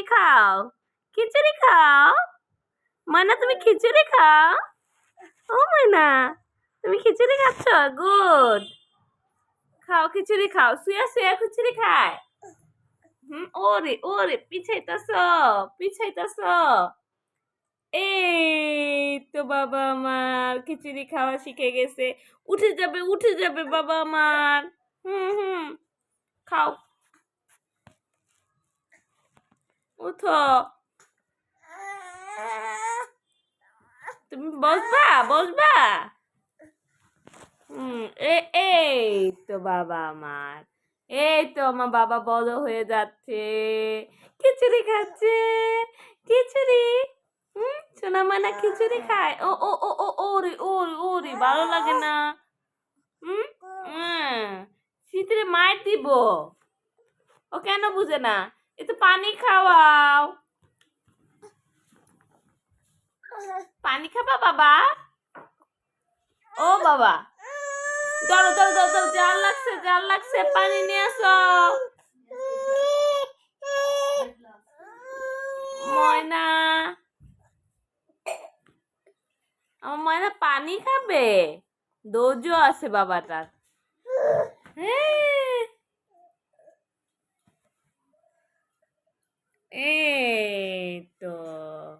খাও, খিচুড়ি খাও। ময়না তুমি খিচুড়ি খাও। ও ময়না তুমি খিচুড়ি খাচ্ছ, গুড। খাও খিচুড়ি খাও, শুয়ে শুয়ে খিচুড়ি খায়। ওরে ওরে পিছাইতাছ, পিছাইতাছ। এই তো বাবা আমার খিচুড়ি খাওয়া শিখে গেছে। উঠে যাবে বাবা আমার। হুম, খাও, উঠো। তুমি বসবা বসবা। এই তো বাবা আমার, এই তো আমার বাবা বড় হয়ে যাচ্ছে, খিচুড়ি খাচ্ছে, খিচুড়ি। সোনা মানা খিচুড়ি খায়। ও ও ও ও ওরে ওরে ওরে ভালো লাগে না। শীতের মায়ের দিব, ও কেন বুঝে না। একটু পানি খাওয়াও। পানি খাবা বাবা? ও বাবা, ধরো ধরো ধরো ধরো, জাল লাগছে জাল লাগছে, পানি নিয়ে আসো। ময়না, আমার ময়না পানি খাবে, ধৈর্য আছে বাবাটার। এই তো